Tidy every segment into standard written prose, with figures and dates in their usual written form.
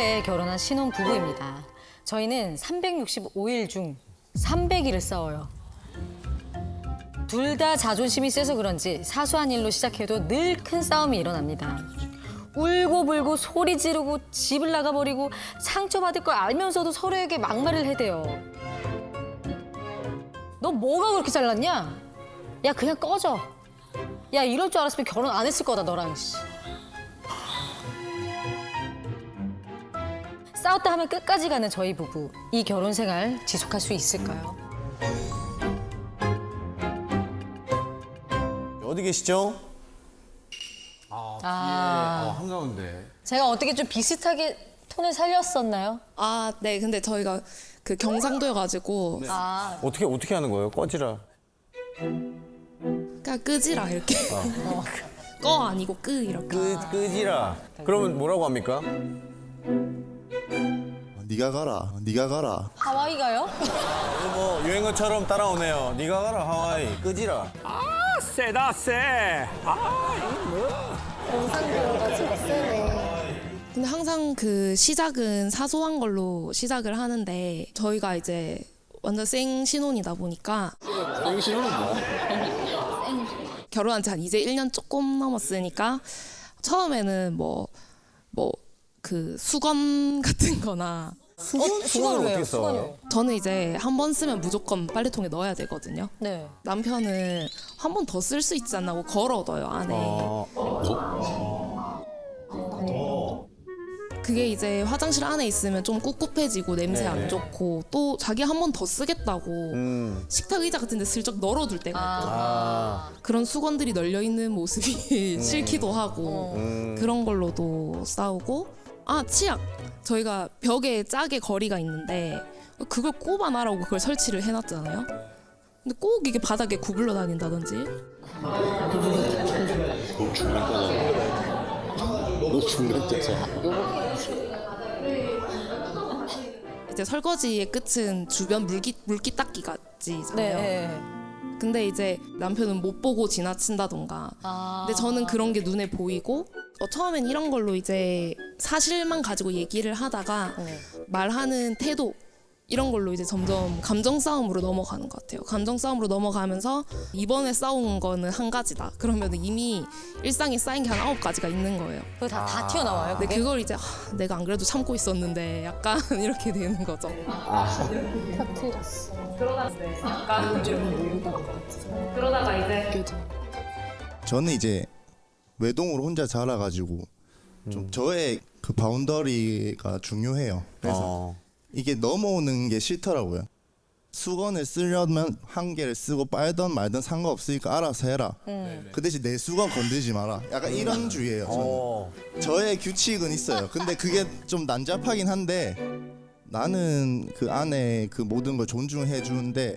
10월에 결혼한 신혼 부부입니다. 저희는 365일 중 300일을 싸워요. 둘 다 자존심이 세서 그런지 사소한 일로 시작해도 늘 큰 싸움이 일어납니다. 울고불고 소리 지르고 집을 나가버리고 상처받을 걸 알면서도 서로에게 막말을 해대요. 너 뭐가 그렇게 잘났냐? 야 그냥 꺼져. 야 이럴 줄 알았으면 결혼 안 했을 거다 너랑. 싸웠다 하면 끝까지 가는 저희 부부. 이 결혼 생활 지속할 수 있을까요? 어디 계시죠? 한가운데. 제가 어떻게 좀 비슷하게 톤을 살렸었나요? 아, 네. 근데 저희가 그 경상도여가지고 어떻게 하는 거예요? 꺼지라. 그냥 끄지라 이렇게. 꺼 아니고 끄 이렇게. 끄지라. 그러면 뭐라고 합니까? 네가 가라. 네가 가라. 하와이 가요? 뭐 유행어처럼 따라오네요. 네가 가라 하와이. 끄지라. 세다 세. 근데 항상 그 시작은 사소한 걸로 시작을 하는데 저희가 이제 완전 생 신혼이다 보니까 생신호는 뭐야? 결혼한 지 한 이제 1년 조금 넘었으니까 처음에는 뭐 그 수건 같은 거나 수건을 어떻게 써요? 저는 이제 한 번 쓰면 무조건 빨래통에 넣어야 되거든요. 네. 남편은 한 번 더 쓸 수 있잖아 하고 걸어둬요 안에. 그게 이제 화장실 안에 있으면 좀 꿉꿉해지고 냄새 안 좋고 또 자기 한 번 더 쓰겠다고 식탁 의자 같은 데 슬쩍 널어둘 때가 있고 그런 수건들이 널려있는 모습이 싫기도 하고 그런 걸로도 싸우고 치약 저희가 벽에 짝에 거리가 있는데 그걸 꼽아놔라고 그걸 설치를 해놨잖아요. 근데 꼭 이게 바닥에 구불러 다닌다든지 너 중간 자자. 이제 설거지의 끝은 주변 물기 닦기까지잖아요. 네. 근데 이제 남편은 못 보고 지나친다던가. 근데 저는 그런 게 눈에 보이고 처음엔 이런 걸로 이제 사실만 가지고 얘기를 하다가 말하는 태도 이런 걸로 이제 점점 감정 싸움으로 넘어가는 것 같아요. 감정 싸움으로 넘어가면서 이번에 싸운 거는 한 가지다. 그러면 이미 일상에 쌓인 게 한 9가지가 있는 거예요. 그거 다 튀어나와요? 근데 그게? 그걸 이제 내가 안 그래도 참고 있었는데 약간 이렇게 되는 거죠. 그러다가 이제 저는 이제 외동으로 혼자 자라가지고 좀 저의 그 바운더리가 중요해요. 그래서 이게 넘어오는 게 싫더라고요. 수건을 쓰려면 한 개를 쓰고 빨던 말던 상관없으니까 알아서 해라. 그 대신 내 수건 건들지 마라. 약간 이런 주의예요. 저는. 저의 규칙은 있어요. 근데 그게 좀 난잡하긴 한데 나는 그 안에 그 모든 걸 존중해 주는데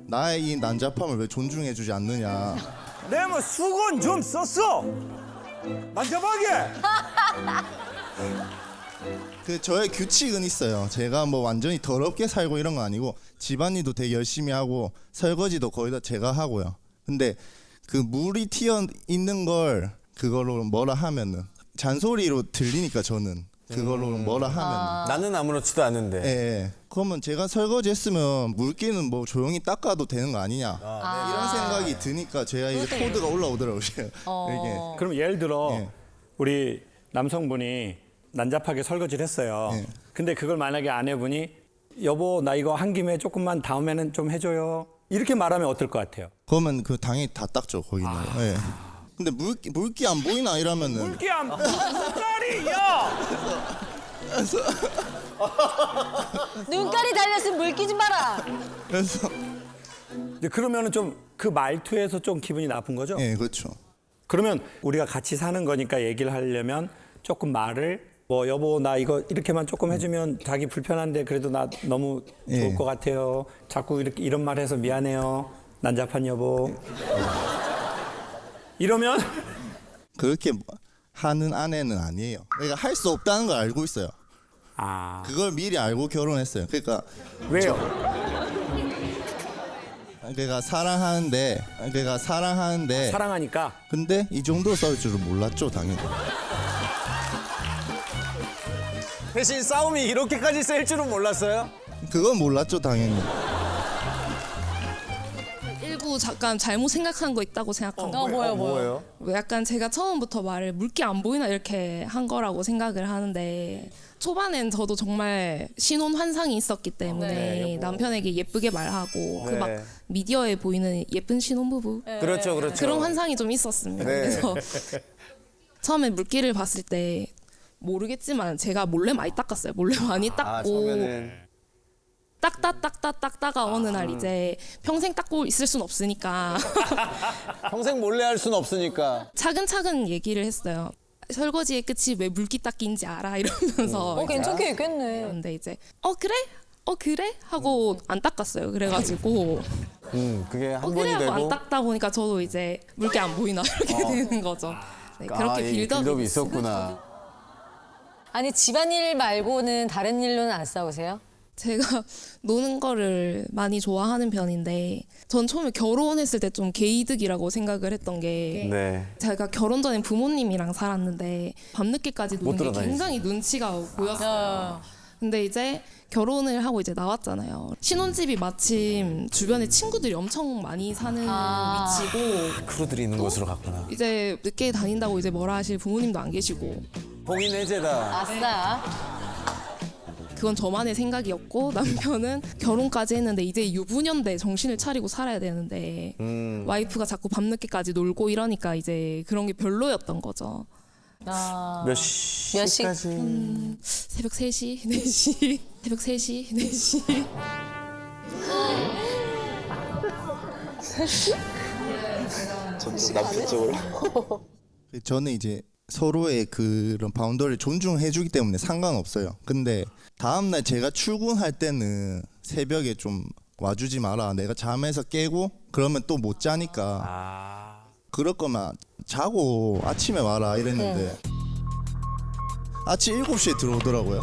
나의 이 난잡함을 왜 존중해 주지 않느냐. 내가 뭐 수건 좀 썼어. 만져보게. 그 저의 규칙은 있어요. 제가 뭐 완전히 더럽게 살고 이런 건 아니고 집안일도 되게 열심히 하고 설거지도 거의 다 제가 하고요. 근데 그 물이 튀어 있는 걸 그걸로 뭐라 하면은 잔소리로 들리니까 저는 그걸로 뭐라 하면은 나는 아무렇지도 않은데. 예. 그러면 제가 설거지 했으면 물기는 뭐 조용히 닦아도 되는 거 아니냐 이런 생각이 드니까 제가 이제 코드가 올라오더라고요. 이게. 그럼 예를 들어 예. 우리 남성분이 난잡하게 설거지를 했어요. 예. 근데 그걸 만약에 아내분이 여보 나 이거 한 김에 조금만 다음에는 좀 해줘요. 이렇게 말하면 어떨 것 같아요? 그러면 그 당연히 다 닦죠 거기는. 예. 근데 물기 안 보이나 이러면은 물기 안 물다리야. 눈깔이 달렸으면 물기 좀 봐라. 그래서 근데 그러면은 좀 그 말투에서 좀 기분이 나쁜 거죠? 예 그렇죠. 그러면 우리가 같이 사는 거니까 얘기를 하려면 조금 말을 뭐 여보 나 이거 이렇게만 조금 해주면 자기 불편한데 그래도 나 너무 좋을 예. 것 같아요. 자꾸 이렇게 이런 말 해서 미안해요. 난잡한 여보. 이러면 그렇게 하는 아내는 아니에요. 그러니까 할 수 없다는 걸 알고 있어요. 그걸 미리 알고 결혼했어요. 그러니까 왜요? 사랑하는데 사랑하니까. 근데 이 정도 싸울 줄은 몰랐죠 당연히. 대신 싸움이 이렇게까지 셀 줄은 몰랐어요? 그건 몰랐죠 당연히. 일부 잠깐 잘못 생각한 거 있다고 생각합니다. 뭐예요? 약간 제가 처음부터 말을 물기 안 보이나 이렇게 한 거라고 생각을 하는데 초반엔 저도 정말 신혼 환상이 있었기 때문에 남편에게 예쁘게 말하고 그 막 미디어에 보이는 예쁜 신혼부부 그렇죠, 그렇죠. 그런 환상이 좀 있었습니다. 네. 그래서 처음에 물기를 봤을 때 모르겠지만 제가 몰래 많이 닦았어요. 몰래 많이 아, 닦고 처음에는 닦다가 어느 날 이제 평생 닦고 있을 순 없으니까 평생 몰래 할 수는 없으니까. 차근차근 얘기를 했어요. 설거지의 끝이 왜 물기 닦기인지 알아 이러면서 이제 괜찮게 얘기했네. 근데 이제 그래 하고 안 닦았어요. 그래가지고 그게 한 그래 번이 하고 안 되고. 닦다 보니까 저도 이제 물기 안 보이나 이렇게 되는 거죠. 네, 그렇게 이 빌드업이 있었구나. 아니 집안일 말고는 다른 일로는 안 싸우세요? 제가 노는 거를 많이 좋아하는 편인데 전 처음에 결혼했을 때 좀 개이득이라고 생각을 했던 게 네. 제가 결혼 전에 부모님이랑 살았는데 밤늦게까지 노는 게 돌아다니지. 굉장히 눈치가 보였어요. 근데 이제 결혼을 하고 이제 나왔잖아요. 신혼집이 마침 주변에 친구들이 엄청 많이 사는 위치고 크루들이 있는 곳으로 갔구나. 이제 늦게 다닌다고 이제 뭐라 하실 부모님도 안 계시고 봉인 해제다. 아싸. 그건 저만의 생각이었고 남편은 결혼까지 했는데 이제 유부녀인데 정신을 차리고 살아야 되는데 와이프가 자꾸 밤늦게까지 놀고 이러니까 이제 그런 게 별로였던 거죠. 몇 시? 몇 시? 새벽 3시, 4시, 새벽 3시, 4시. 저는 이제 서로의 그런 바운더리를 존중해주기 때문에 상관없어요. 근데 다음날 제가 출근할 때는 새벽에 좀 와주지 마라. 내가 잠에서 깨고 그러면 또 못 자니까. 그럴 거면 자고 아침에 와라 이랬는데 아침 7시에 들어오더라고요.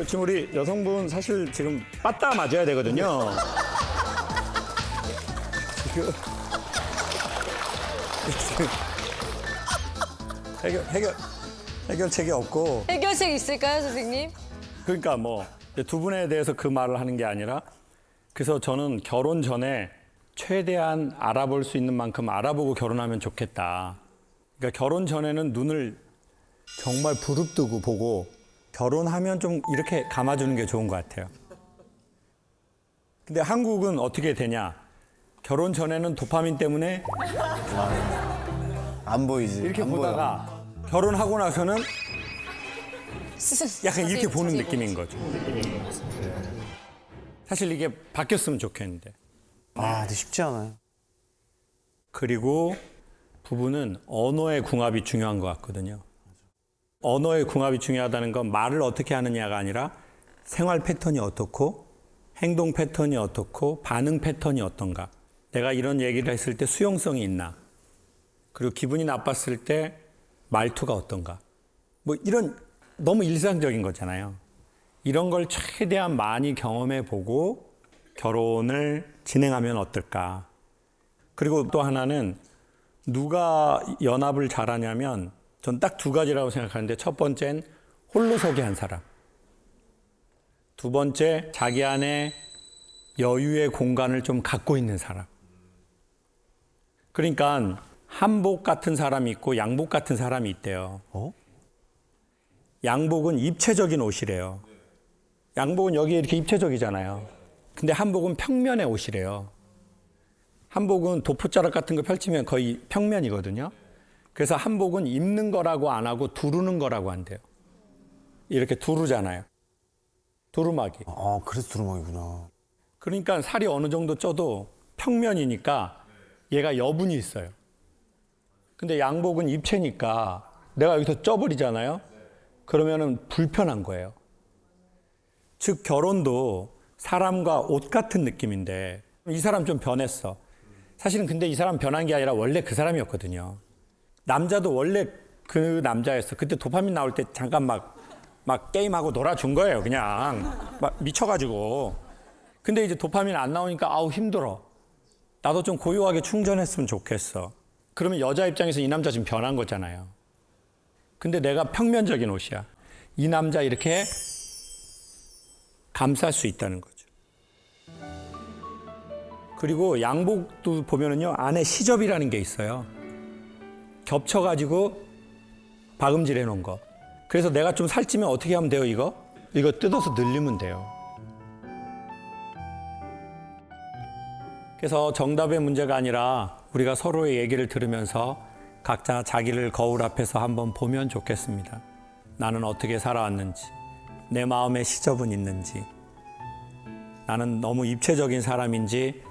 지금 우리 여성분 사실 지금 빠따 맞아야 되거든요. 해결책이 없고. 해결책 있을까요, 선생님? 그러니까 뭐 두 분에 대해서 그 말을 하는 게 아니라 그래서 저는 결혼 전에 최대한 알아볼 수 있는 만큼 알아보고 결혼하면 좋겠다. 그러니까 결혼 전에는 눈을 정말 부릅뜨고 보고 결혼하면 좀 이렇게 감아주는 게 좋은 것 같아요. 근데 한국은 어떻게 되냐? 결혼 전에는 도파민 때문에 안 보이지. 이렇게 안 보다가 결혼하고 나서는 약간 이렇게 보는 느낌인 거죠. 사실 이게 바뀌었으면 좋겠는데. 아, 근데 쉽지 않아요. 그리고 부부는 언어의 궁합이 중요한 것 같거든요. 언어의 궁합이 중요하다는 건 말을 어떻게 하느냐가 아니라 생활 패턴이 어떻고 행동 패턴이 어떻고 반응 패턴이 어떤가. 내가 이런 얘기를 했을 때 수용성이 있나. 그리고 기분이 나빴을 때 말투가 어떤가. 뭐 이런 너무 일상적인 거잖아요. 이런 걸 최대한 많이 경험해 보고 결혼을 진행하면 어떨까. 그리고 또 하나는 누가 연합을 잘하냐면 전 딱 두 가지라고 생각하는데 첫 번째는 홀로서기 한 사람. 두 번째 자기 안에 여유의 공간을 좀 갖고 있는 사람. 그러니까 한복 같은 사람이 있고 양복 같은 사람이 있대요. 양복은 입체적인 옷이래요. 양복은 여기에 이렇게 입체적이잖아요. 근데 한복은 평면의 옷이래요. 한복은 도포자락 같은 거 펼치면 거의 평면이거든요. 그래서 한복은 입는 거라고 안 하고 두르는 거라고 한대요. 이렇게 두르잖아요. 두루마기. 아, 그래서 두루마기구나. 그러니까 살이 어느 정도 쪄도 평면이니까 얘가 여분이 있어요. 근데 양복은 입체니까 내가 여기서 쪄버리잖아요. 그러면은 불편한 거예요. 즉 결혼도 사람과 옷 같은 느낌인데 이 사람 좀 변했어. 사실은 근데 이 사람 변한 게 아니라 원래 그 사람이었거든요. 남자도 원래 그 남자였어. 그때 도파민 나올 때 잠깐 막 게임하고 놀아준 거예요. 그냥 막 미쳐가지고. 근데 이제 도파민 안 나오니까 아우 힘들어. 나도 좀 고요하게 충전했으면 좋겠어. 그러면 여자 입장에서 이 남자 지금 변한 거잖아요. 근데 내가 평면적인 옷이야. 이 남자 이렇게 감쌀 수 있다는 거죠. 그리고 양복도 보면은요, 안에 시접이라는 게 있어요. 겹쳐가지고 박음질 해놓은 거. 그래서 내가 좀 살찌면 어떻게 하면 돼요, 이거? 이거 뜯어서 늘리면 돼요. 그래서 정답의 문제가 아니라 우리가 서로의 얘기를 들으면서 각자 자기를 거울 앞에서 한번 보면 좋겠습니다. 나는 어떻게 살아왔는지, 내 마음에 시접은 있는지, 나는 너무 입체적인 사람인지,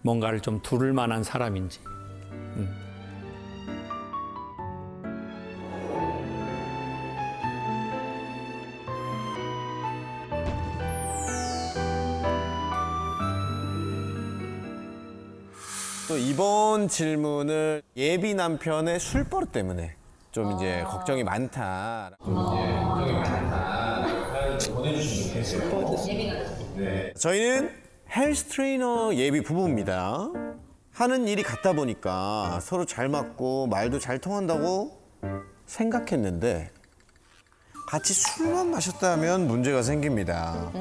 뭔가를 좀 두를 만한 사람인지. 또 이번 질문을 예비 남편의 술버릇 때문에 좀 이제 걱정이 많다. 네. 저희는 헬스 트레이너 예비 부부입니다. 하는 일이 같다 보니까 서로 잘 맞고 말도 잘 통한다고 생각했는데 같이 술만 마셨다면 문제가 생깁니다.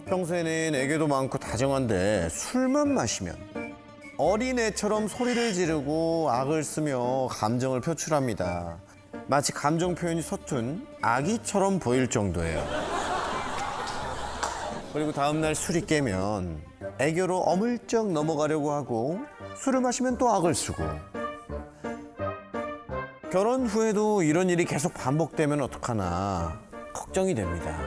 평소에는 애교도 많고 다정한데 술만 마시면 어린애처럼 소리를 지르고 악을 쓰며 감정을 표출합니다. 마치 감정 표현이 서툰 아기처럼 보일 정도예요. 그리고 다음날 술이 깨면 애교로 어물쩍 넘어가려고 하고 술을 마시면 또 악을 쓰고 결혼 후에도 이런 일이 계속 반복되면 어떡하나 걱정이 됩니다.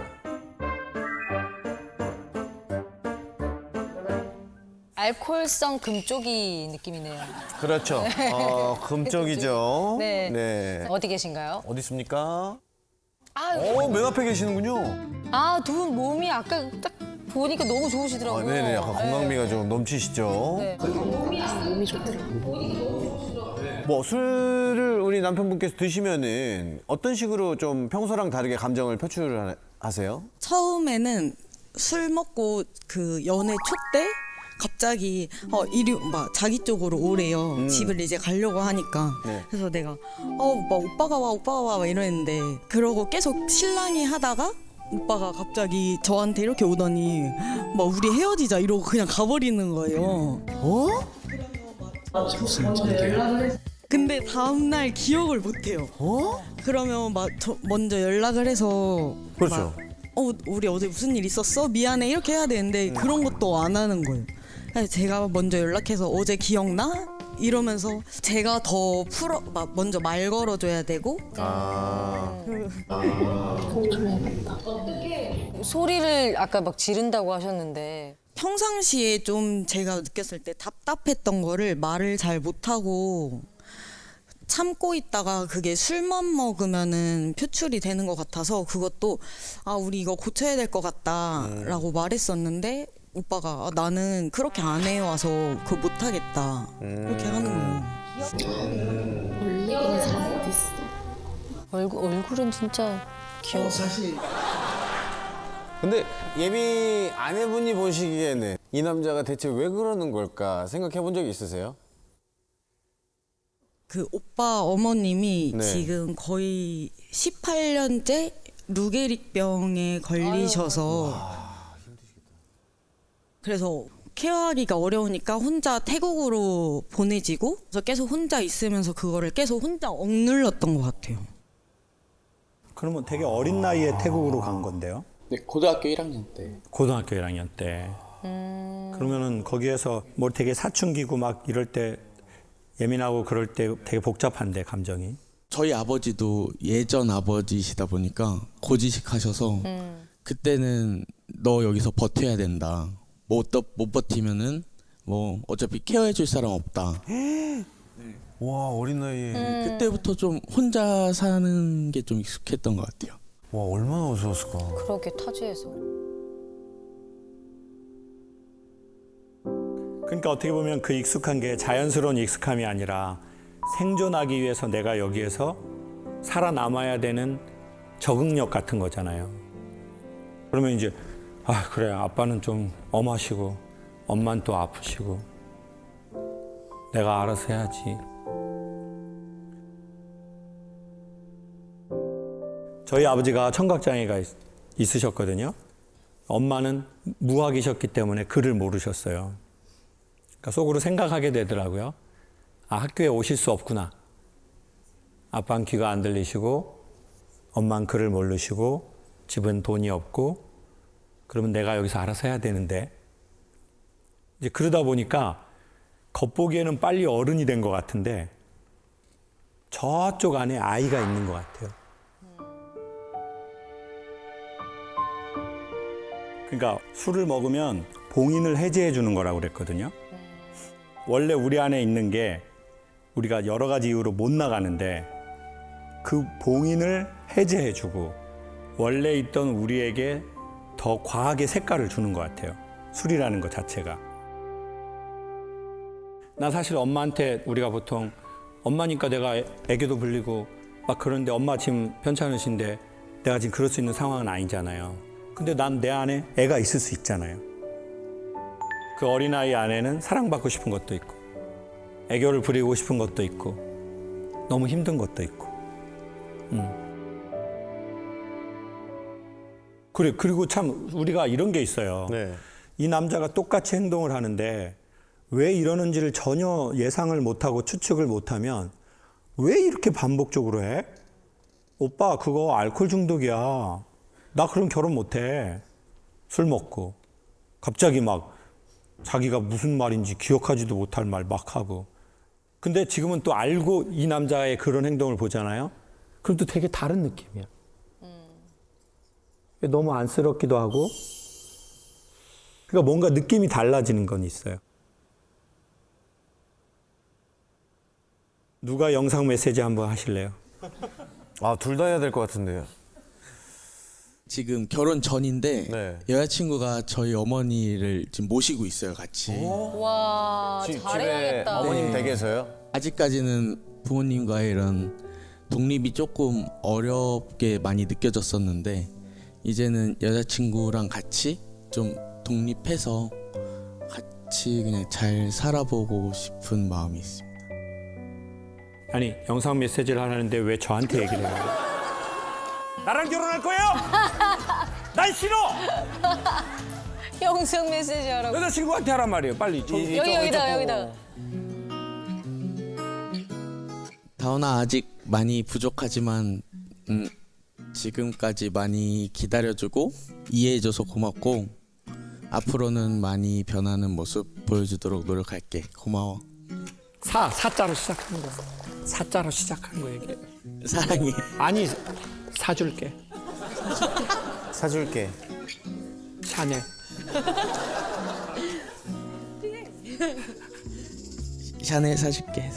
알코올성 금쪽이 느낌이네요. 그렇죠. 금쪽이죠. 네. 네. 어디 계신가요? 어디 있습니까? 아, 맨 앞에 계시는군요. 두 분 몸이 아까 딱 보니까 너무 좋으시더라고요. 네네. 약간 건강미가 좀 넘치시죠. 네. 몸이 좋더라고요. 뭐 술을 우리 남편분께서 드시면은 어떤 식으로 좀 평소랑 다르게 감정을 표출하세요? 처음에는 술 먹고 그 연애 초 때 갑자기 이리 막 자기 쪽으로 오래요. 집을 이제 가려고 하니까. 네. 그래서 내가 막 오빠가 와 막 이러는데 그러고 계속 신랑이 하다가 오빠가 갑자기 저한테 이렇게 오더니 막 우리 헤어지자 이러고 그냥 가버리는 거예요. 근데 다음날 기억을 못해요. 그러면 막 먼저 연락을 해서 그렇죠. 막, 우리 어제 무슨 일 있었어? 미안해 이렇게 해야 되는데 그런 것도 안 하는 거예요. 그래서 제가 먼저 연락해서 어제 기억나? 이러면서 제가 더 먼저 말 걸어줘야 되고 소리를 아까 막 지른다고 하셨는데 평상시에 좀 제가 느꼈을 때 답답했던 거를 말을 잘 못하고 참고 있다가 그게 술만 먹으면은 표출이 되는 것 같아서 그것도 우리 이거 고쳐야 될 것 같다라고 말했었는데 오빠가 나는 그렇게 안 해와서 그거 못하겠다 이렇게 하는 거예요. 얼굴은 진짜 귀여워. 근데 예비 아내분이 보시기에는 이 남자가 대체 왜 그러는 걸까 생각해 본 적이 있으세요? 그 오빠 어머님이 네. 지금 거의 18년째 루게릭병에 걸리셔서 그래서 케어하기가 어려우니까 혼자 태국으로 보내지고 그래서 계속 혼자 있으면서 그거를 계속 혼자 억눌렀던 것 같아요. 그러면 되게 어린 나이에 태국으로 간 건데요? 네, 고등학교 1학년 때. 고등학교 1학년 때. 그러면은 거기에서 뭐 되게 사춘기고 막 이럴 때 예민하고 그럴 때 되게 복잡한데 감정이. 저희 아버지도 예전 아버지시다 보니까 고지식하셔서 그때는 너 여기서 버텨야 된다. 못 버티면은 뭐 어차피 케어해줄 사람 없다. 와 어린 나이에 그때부터 좀 혼자 사는 게 좀 익숙했던 것 같아요. 와 얼마나 무서웠을까. 그러게 타지에서. 그러니까 어떻게 보면 그 익숙한 게 자연스러운 익숙함이 아니라 생존하기 위해서 내가 여기에서 살아남아야 되는 적응력 같은 거잖아요. 그러면 이제 그래 아빠는 좀 엄하시고 엄마는 또 아프시고 내가 알아서 해야지 저희 아버지가 청각장애가 있으셨거든요. 엄마는 무학이셨기 때문에 글을 모르셨어요. 그러니까 속으로 생각하게 되더라고요. 아, 학교에 오실 수 없구나. 아빠는 귀가 안 들리시고 엄마는 글을 모르시고 집은 돈이 없고 그러면 내가 여기서 알아서 해야 되는데 이제 그러다 보니까 겉보기에는 빨리 어른이 된 것 같은데 저쪽 안에 아이가 있는 것 같아요. 그러니까 술을 먹으면 봉인을 해제해 주는 거라고 그랬거든요. 원래 우리 안에 있는 게 우리가 여러 가지 이유로 못 나가는데 그 봉인을 해제해 주고 원래 있던 우리에게 더 과하게 색깔을 주는 것 같아요. 술이라는 것 자체가. 나 사실 엄마한테 우리가 보통 엄마니까 내가 애교도 불리고 막 그런데 엄마 지금 편찮으신데 내가 지금 그럴 수 있는 상황은 아니잖아요. 근데 난 내 안에 애가 있을 수 있잖아요. 그 어린아이 안에는 사랑받고 싶은 것도 있고 애교를 부리고 싶은 것도 있고 너무 힘든 것도 있고 그래. 그리고 참 우리가 이런 게 있어요. 네. 이 남자가 똑같이 행동을 하는데 왜 이러는지를 전혀 예상을 못하고 추측을 못하면 왜 이렇게 반복적으로 해? 오빠 그거 알코올 중독이야. 나 그럼 결혼 못해. 술 먹고 갑자기 막 자기가 무슨 말인지 기억하지도 못할 말 막 하고. 근데 지금은 또 알고 이 남자의 그런 행동을 보잖아요. 그럼 또 되게 다른 느낌이야. 너무 안쓰럽기도 하고. 그러니까 뭔가 느낌이 달라지는 건 있어요. 누가 영상 메시지 한번 하실래요? 아, 둘 다 해야 될 것 같은데요. 지금 결혼 전인데 네. 여자친구가 저희 어머니를 지금 모시고 있어요, 같이. 와, 집에 잘해야겠다. 어머님 댁에서요? 아직까지는 부모님과의 이런 독립이 조금 어렵게 많이 느껴졌었는데 이제는 여자친구랑 같이 좀 독립해서 같이 그냥 잘 살아보고 싶은 마음이 있습니다. 아니 영상 메시지를 하는데 왜 저한테 얘기를 해요? 나랑 결혼할 거예요? 난 싫어. 영상 메시지 하라고. 여자친구한테 하란 말이에요. 빨리. 여기다. 다원아 아직 많이 부족하지만 지금까지 많이 기다려주고 이해해줘서 고맙고 앞으로는 많이 변하는 모습 보여주도록 노력할게. 고마워. 사자로 시작하는 거야. 사자로 시작하는 거 얘기해. 사랑해. 아니 사줄게. 사줄게. 샤넬. 샤넬 사줄게.